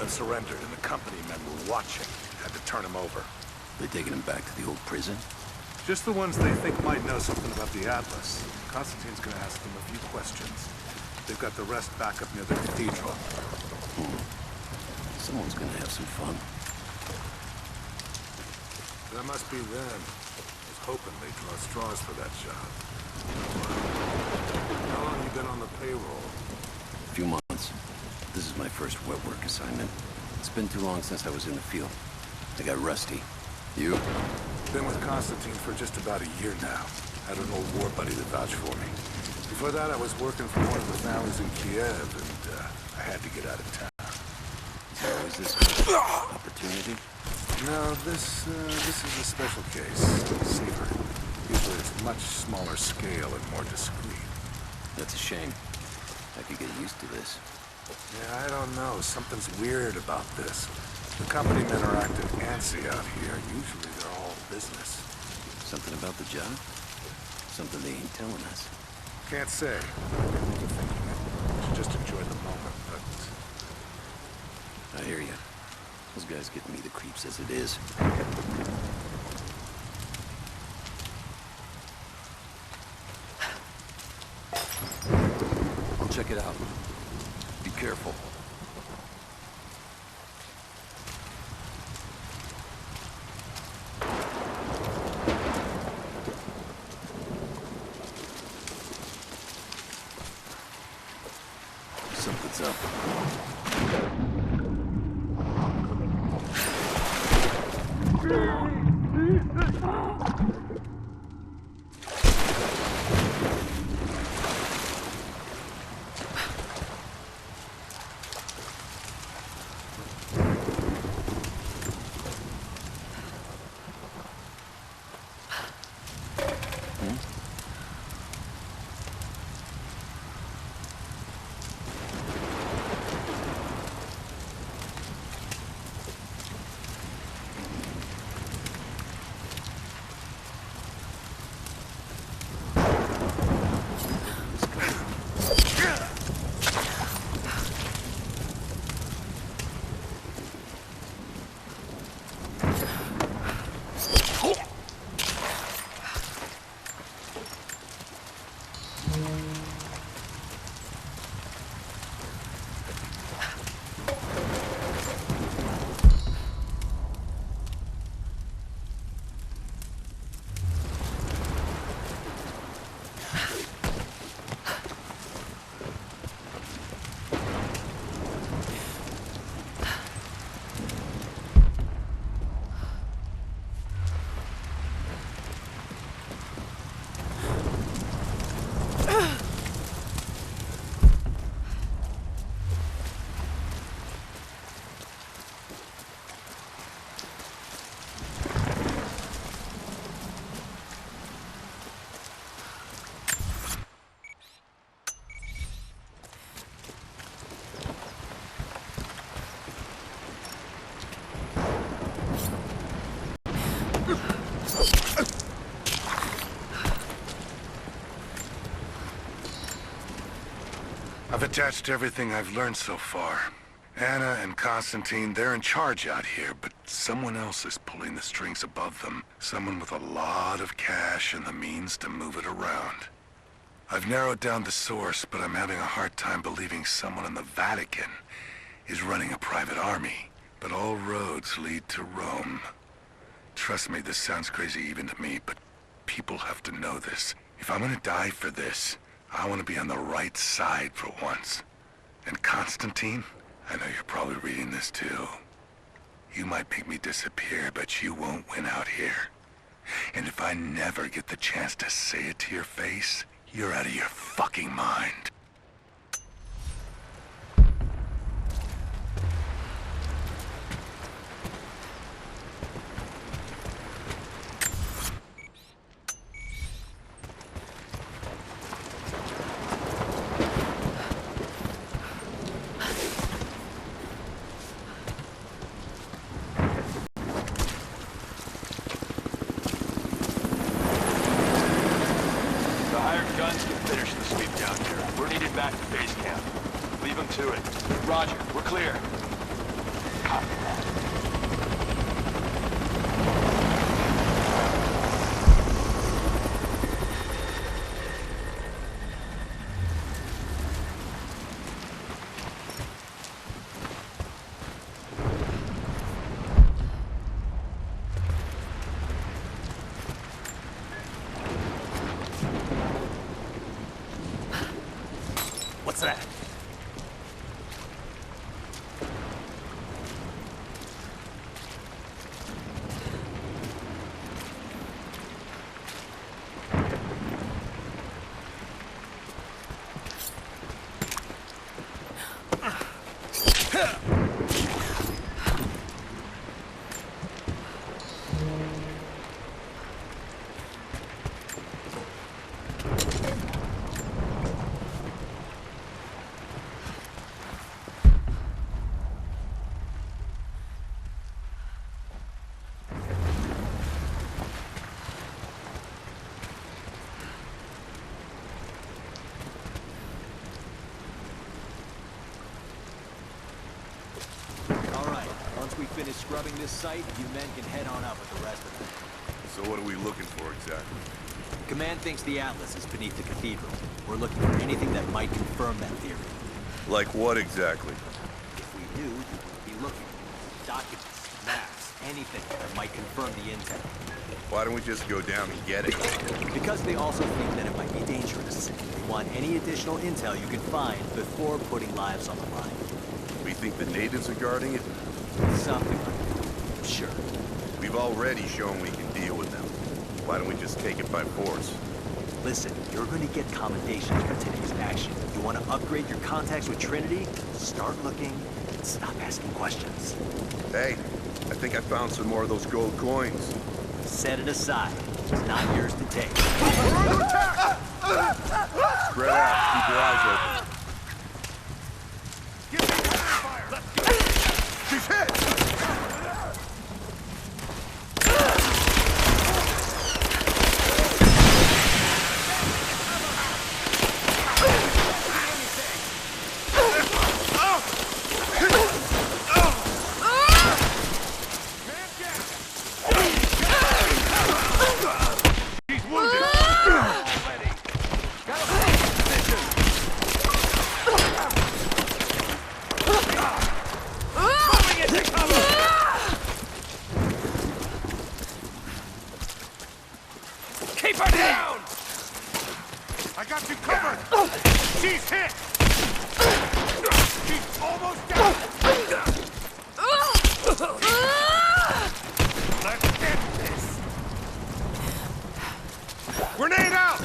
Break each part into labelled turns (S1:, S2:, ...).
S1: had surrendered, and the company men were watching. Had to turn him over.
S2: They taking him back to the old prison?
S1: Just the ones they think might know something about the Atlas. Constantine's gonna ask them a few questions. They've got the rest back up near the cathedral.
S2: Someone's gonna have some fun.
S1: That must be them. I was hoping they'd draw straws for that job. How long have you been on the payroll?
S2: A few months. This is my first wet work assignment. It's been too long since I was in the field. I got rusty. You?
S1: Been with Constantine for just about a year now. Had an old war buddy that vouched for me. Before that, I was working for one of the families in Kiev, and I had to get out of town.
S2: Is there always this kind of opportunity?
S1: No, this is a special case. Safer. Usually it's much smaller scale and more discreet.
S2: That's a shame. I could get used to this.
S1: Yeah, I don't know. Something's weird about this. The company men are acting antsy out here. Usually they're all business.
S2: Something about the job? Something they ain't telling us.
S1: Can't say. I'm overthinking it. Should just enjoy the moment, but...
S2: I hear you. Those guys give me the creeps as it is. I'll check it out. Be careful. Something's up.
S1: I've attached everything I've learned so far. Anna and Constantine, they're in charge out here, but someone else is pulling the strings above them. Someone with a lot of cash and the means to move it around. I've narrowed down the source, but I'm having a hard time believing someone in the Vatican is running a private army. But all roads lead to Rome. Trust me, this sounds crazy even to me, but people have to know this. If I'm gonna die for this, I want to be on the right side for once. And Constantine, I know you're probably reading this too. You might make me disappear, but you won't win out here. And if I never get the chance to say it to your face, you're out of your fucking mind.
S3: Roger, we're clear. What's that?
S4: Once we finish scrubbing this site, you men can head on up with the rest of them.
S5: So what are we looking for exactly?
S4: Command thinks the Atlas is beneath the cathedral. We're looking for anything that might confirm that theory.
S5: Like what exactly?
S4: If we knew, you would be looking. Documents, maps, anything that might confirm the intel.
S5: Why don't we just go down and get it?
S4: Because they also think that it might be dangerous. They want any additional intel you can find before putting lives on the line.
S5: We think the natives are guarding it?
S4: Something like that. Sure.
S5: We've already shown we can deal with them. Why don't we just take it by force?
S4: Listen, you're going to get commendations for today's action. You want to upgrade your contacts with Trinity? Start looking and stop asking questions.
S5: Hey, I think I found some more of those gold coins.
S4: Set it aside. It's not yours to take.
S5: Spread out. Keep your eyes open.
S3: Give me fire! Let's go!
S5: She's hit!
S3: He's wounded! Already! Got a position! Moving into cover! Keep her down! I got you covered! She's hit! She's almost down! Let's get this! Grenade out!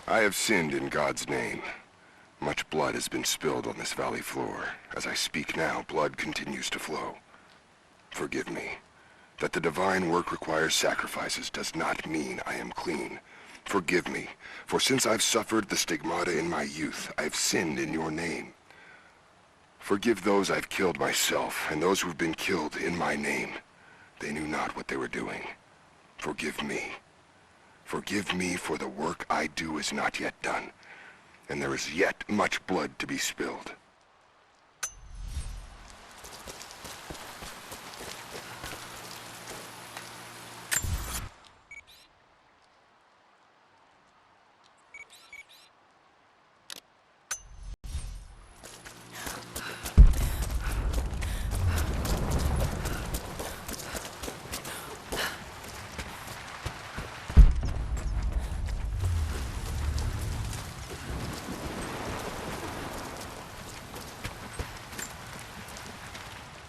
S6: I have sinned in God's name. Much blood has been spilled on this valley floor. As I speak now, blood continues to flow. Forgive me. That the divine work requires sacrifices does not mean I am clean. Forgive me, for since I've suffered the stigmata in my youth, I've sinned in your name. Forgive those I've killed myself, and those who've been killed in my name. They knew not what they were doing. Forgive me. Forgive me, for the work I do is not yet done, and there is yet much blood to be spilled.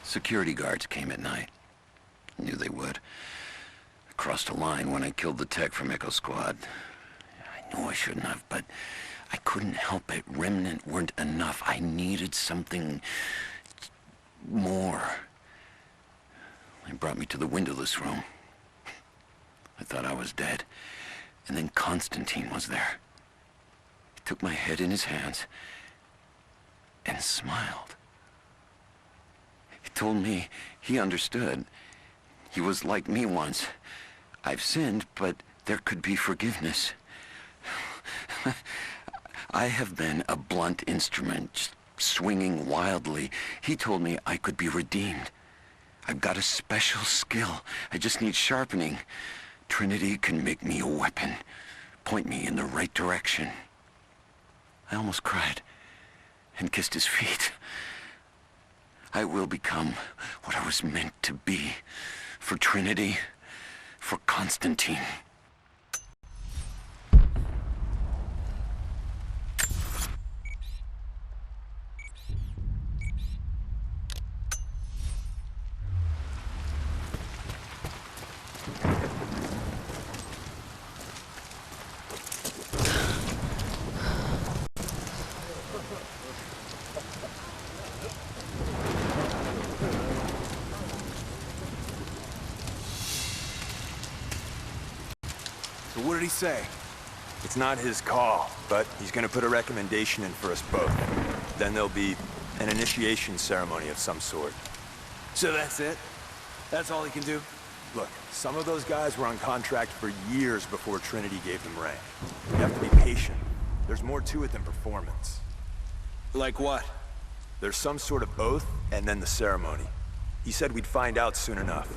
S2: Security guards came at night. Knew they would. I crossed a line when I killed the tech from Echo Squad. I knew I shouldn't have, but I couldn't help it. Remnant weren't enough. I needed something more. They brought me to the windowless room. I thought I was dead. And then Constantine was there. He took my head in his hands and smiled. He told me he understood. He was like me once. I've sinned, but there could be forgiveness. I have been a blunt instrument, just swinging wildly. He told me I could be redeemed. I've got a special skill. I just need sharpening. Trinity can make me a weapon, point me in the right direction. I almost cried and kissed his feet. I will become what I was meant to be. For Trinity, for Constantine.
S3: So what did he say? It's not his call, but he's gonna put a recommendation in for us both. Then there'll be an initiation ceremony of some sort.
S4: So that's it? That's all he can do?
S3: Look, some of those guys were on contract for years before Trinity gave them rank. You have to be patient. There's more to it than performance.
S4: Like what?
S3: There's some sort of oath, and then the ceremony. He said we'd find out soon enough.